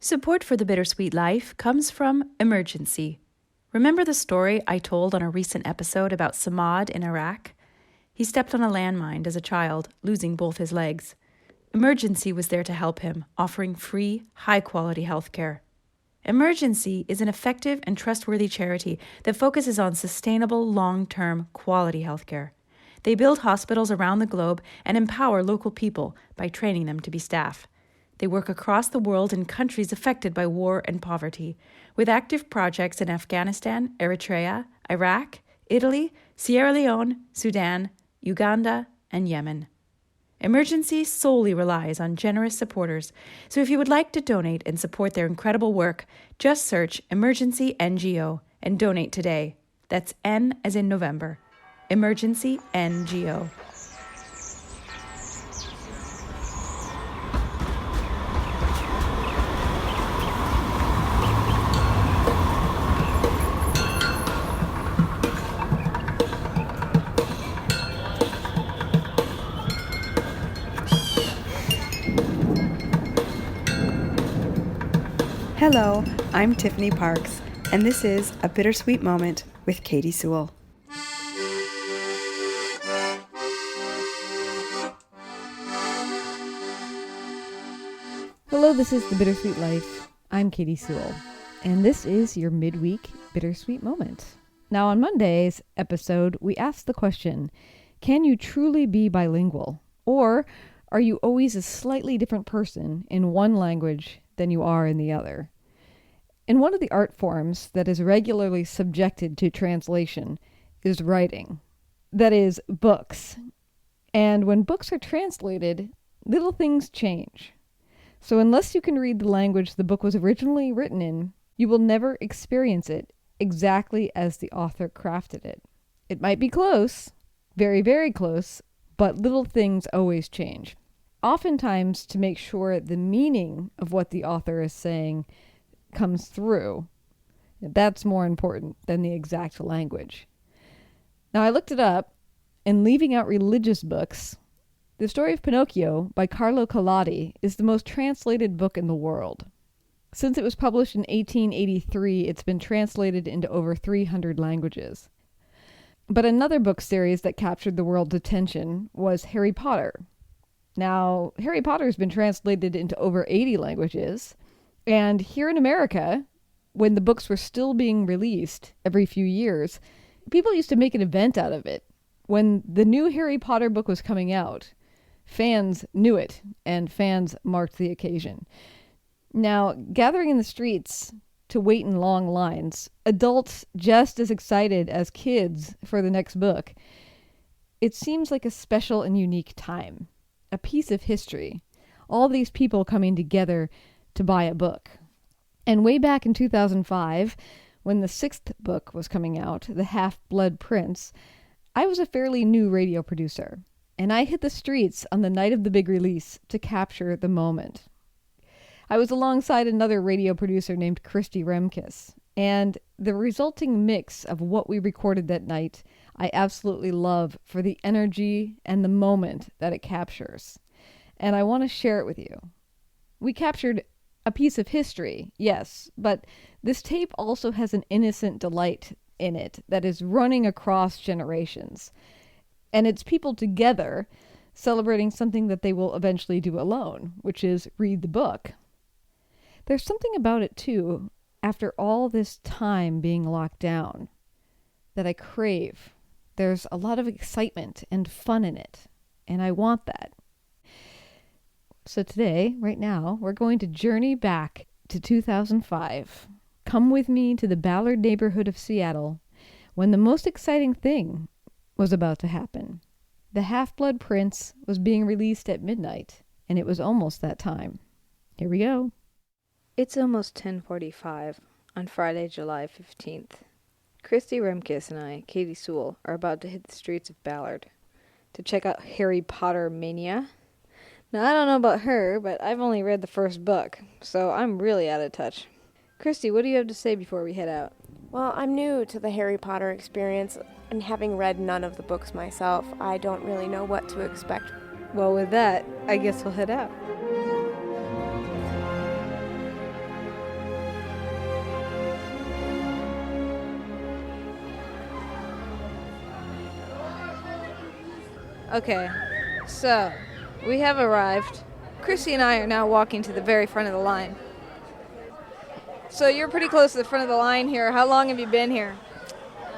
Support for the Bittersweet Life comes from Emergency. Remember the story I told on a recent episode about Samad in Iraq? He stepped on a landmine as a child, losing both his legs. Emergency was there to help him, offering free, high-quality health care. Emergency is an effective and trustworthy charity that focuses on sustainable, long-term, quality health care. They build hospitals around the globe and empower local people by training them to be staff. They work across the world in countries affected by war and poverty, with active projects in Afghanistan, Eritrea, Iraq, Italy, Sierra Leone, Sudan, Uganda, and Yemen. Emergency solely relies on generous supporters, so if you would like to donate and support their incredible work, just search Emergency NGO and donate today. That's N as in November. Emergency NGO. Hello, I'm Tiffany Parks, and this is A Bittersweet Moment with Katy Sewell. Hello, this is The Bittersweet Life. I'm Katy Sewell, and this is your midweek Bittersweet Moment. Now, on Monday's episode, we asked the question, can you truly be bilingual? Or are you always a slightly different person in one language than you are in the other? And one of the art forms that is regularly subjected to translation is writing. That is, books. And when books are translated, little things change. So unless you can read the language the book was originally written in, you will never experience it exactly as the author crafted it. It might be close, very, very close, but little things always change. Oftentimes, to make sure the meaning of what the author is saying comes through, that's more important than the exact language. Now, I looked it up, and leaving out religious books, The Story of Pinocchio by Carlo Collodi is the most translated book in the world. Since it was published in 1883, it's been translated into over 300 languages. But another book series that captured the world's attention was Harry Potter. Now, Harry Potter has been translated into over 80 languages, and here in America, when the books were still being released every few years, people used to make an event out of it. When the new Harry Potter book was coming out, fans knew it, and fans marked the occasion. Now, gathering in the streets to wait in long lines, adults just as excited as kids for the next book, it seems like a special and unique time, a piece of history. All these people coming together to buy a book. And way back in 2005, when the 6th book was coming out, The Half-Blood Prince, I was a fairly new radio producer, and I hit the streets on the night of the big release to capture the moment. I was alongside another radio producer named Christy Remkes, and the resulting mix of what we recorded that night I absolutely love for the energy and the moment that it captures. And I want to share it with you. We captured a piece of history, yes, but this tape also has an innocent delight in it that is running across generations. And it's people together celebrating something that they will eventually do alone, which is read the book. There's something about it, too, after all this time being locked down, that I crave. There's a lot of excitement and fun in it, and I want that. So today, right now, we're going to journey back to 2005. Come with me to the Ballard neighborhood of Seattle when the most exciting thing was about to happen. The Half-Blood Prince was being released at midnight, and it was almost that time. Here we go. It's almost 10:45 on Friday, July 15th. Christy Remkes and I, Katy Sewell, are about to hit the streets of Ballard to check out Harry Potter Mania. Now, I don't know about her, but I've only read the first book, so I'm really out of touch. Christy, what do you have to say before we head out? Well, I'm new to the Harry Potter experience, and having read none of the books myself, I don't really know what to expect. Well, with that, I guess we'll head out. Okay, so we have arrived. Chrissy and I are now walking to the very front of the line. So you're pretty close to the front of the line here. How long have you been here?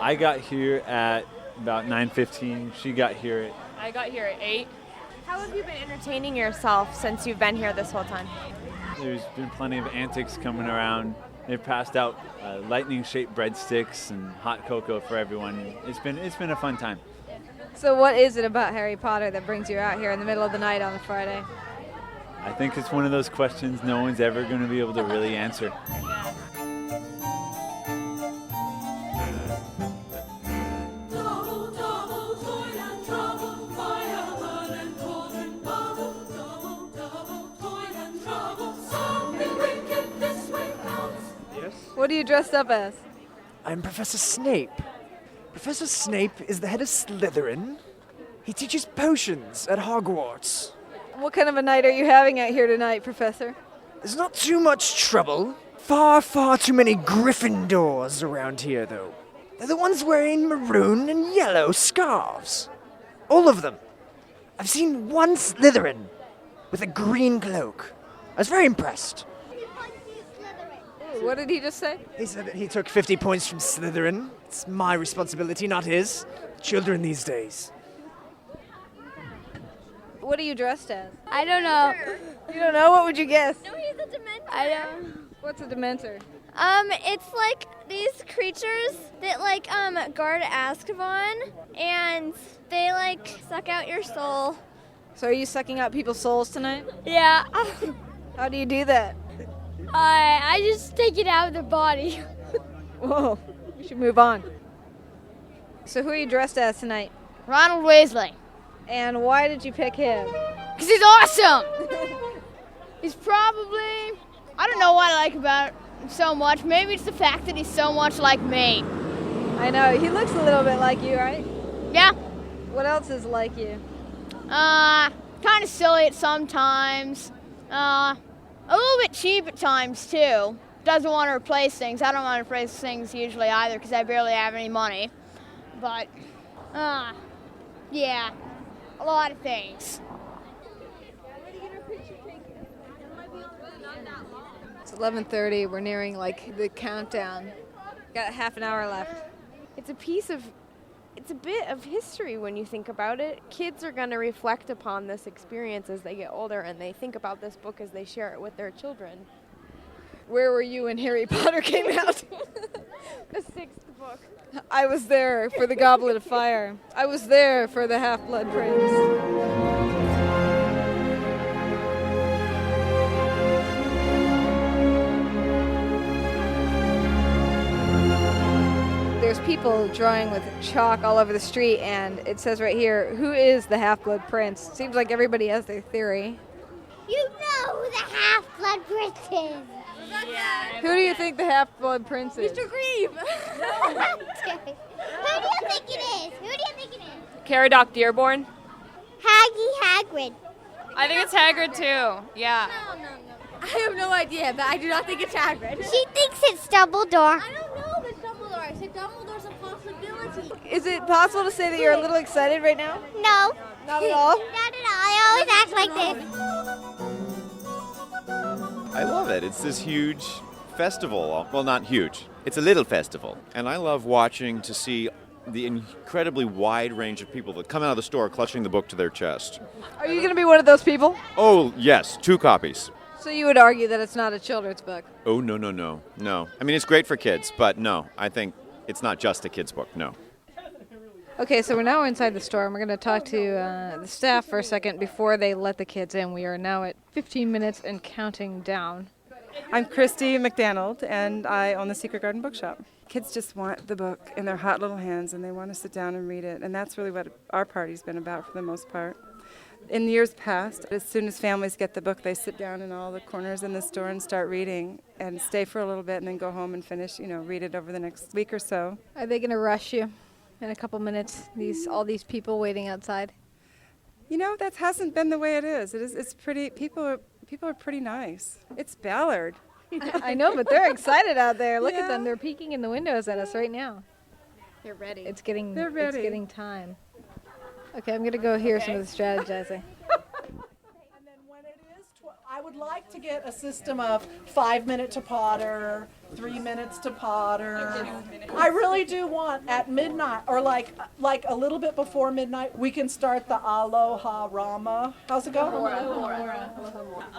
I got here at about 9:15. She got here I got here at 8. How have you been entertaining yourself since you've been here this whole time? There's been plenty of antics coming around. They've passed out lightning-shaped breadsticks and hot cocoa for everyone. It's been a fun time. So what is it about Harry Potter that brings you out here in the middle of the night on a Friday? I think it's one of those questions no one's ever going to be able to really answer. What are you dressed up as? I'm Professor Snape. Professor Snape is the head of Slytherin. He teaches potions at Hogwarts. What kind of a night are you having out here tonight, Professor? There's not too much trouble. Far, far too many Gryffindors around here, though. They're the ones wearing maroon and yellow scarves. All of them. I've seen one Slytherin with a green cloak. I was very impressed. What did he just say? He said that he took 50 points from Slytherin. It's my responsibility, not his. Children these days. What are you dressed as? I don't know. You don't know? What would you guess? No, he's a Dementor. I don't. What's a Dementor? It's like these creatures that guard Azkaban, and they suck out your soul. So are you sucking out people's souls tonight? Yeah. How do you do that? I just take it out of their body. Whoa, we should move on. So who are you dressed as tonight? Ronald Weasley. And why did you pick him? Because he's awesome. He's probably, I don't know what I like about him so much. Maybe it's the fact that he's so much like me. I know, he looks a little bit like you, right? Yeah. What else is like you? Kind of silly at sometimes. A little bit cheap at times, too. Doesn't want to replace things. I don't want to replace things usually either because I barely have any money. But, yeah, a lot of things. It's 11:30. We're nearing the countdown. Got half an hour left. It's a bit of history when you think about it. Kids are going to reflect upon this experience as they get older, and they think about this book as they share it with their children. Where were you when Harry Potter came out? The 6th book. I was there for the Goblet of Fire. I was there for the Half-Blood Prince. There's people drawing with chalk all over the street, and it says right here, who is the Half-Blood Prince? Seems like everybody has their theory. You know who the Half-Blood Prince is. Yeah. Who do you think the Half-Blood Prince is? Mr. Greve. Who do you think it is? Caradoc Dearborn. Hagrid. I think it's Hagrid too. Yeah. No. I have no idea, but I do not think it's Hagrid. She thinks it's Dumbledore. I don't know if it's Dumbledore. I said Dumbledore's a possibility. Is it possible to say that you're a little excited right now? No. Not at all? Not at all. I always act like this. I love it. It's this huge festival. Well, not huge. It's a little festival. And I love watching to see the incredibly wide range of people that come out of the store clutching the book to their chest. Are you going to be one of those people? Oh, yes, 2 copies. So you would argue that it's not a children's book? Oh, no. No. I mean, it's great for kids, but no, I think it's not just a kid's book, no. Okay, so we're now inside the store, and we're going to talk to the staff for a second before they let the kids in. We are now at 15 minutes and counting down. I'm Christy McDonald, and I own the Secret Garden Bookshop. Kids just want the book in their hot little hands, and they want to sit down and read it, and that's really what our party's been about for the most part. In years past, as soon as families get the book, they sit down in all the corners in the store and start reading and stay for a little bit and then go home and finish, read it over the next week or so. Are they going to rush you in a couple minutes, all these people waiting outside? That hasn't been the way it is. It's pretty, people are pretty nice. It's Ballard. I know, but they're excited out there. Look at them. They're peeking in the windows at us right now. They're ready. It's getting time. Okay, I'm going to go hear some of the strategizing. And then when it is, I would like to get a system of 5 minutes to potter, 3 minutes to potter. I really do want at midnight, or like a little bit before midnight, we can start the Aloha Rama. How's it go?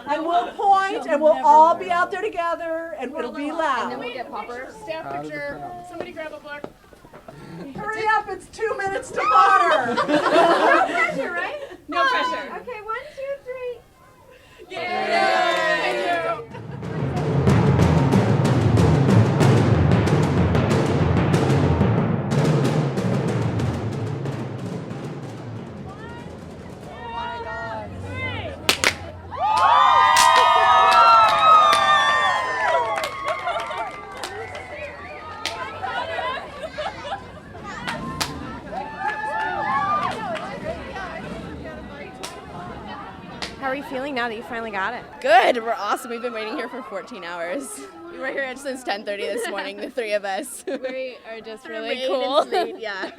And we'll point, and we'll all be out there together, and it'll be loud. And then we'll get poppers. Staff picture. Somebody grab a book. Hurry up, it's 2 minutes to potter. No pressure, right? No pressure. Okay, 1, 2, 3. Yay! How are you feeling now that you finally got it? Good. We're awesome. We've been waiting here for 14 hours. We were here since 10:30 this morning, the three of us. We are just really Rain cool. and sleet, yeah.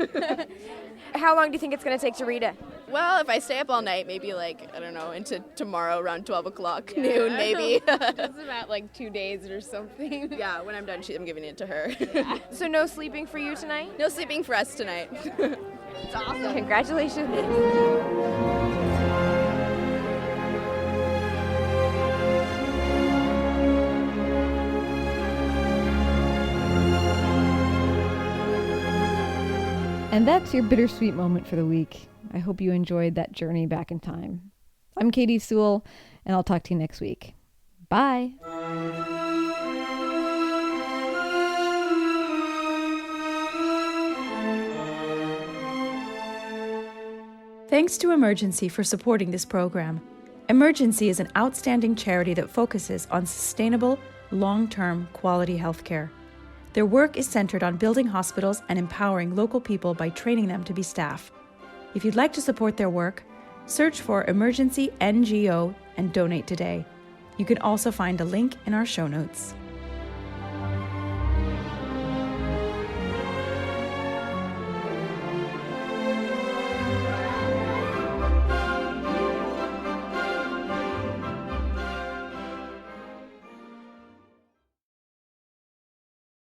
How long do you think it's going to take to read it? Well, if I stay up all night, maybe into tomorrow around 12 o'clock, noon maybe. That's about 2 days or something. Yeah, when I'm done, I'm giving it to her. So no sleeping for you tonight? No sleeping for us tonight. It's awesome. Congratulations. And that's your bittersweet moment for the week. I hope you enjoyed that journey back in time. I'm Katy Sewell, and I'll talk to you next week. Bye. Thanks to Emergency for supporting this program. Emergency is an outstanding charity that focuses on sustainable, long-term quality healthcare. Their work is centered on building hospitals and empowering local people by training them to be staff. If you'd like to support their work, search for Emergency NGO and donate today. You can also find a link in our show notes.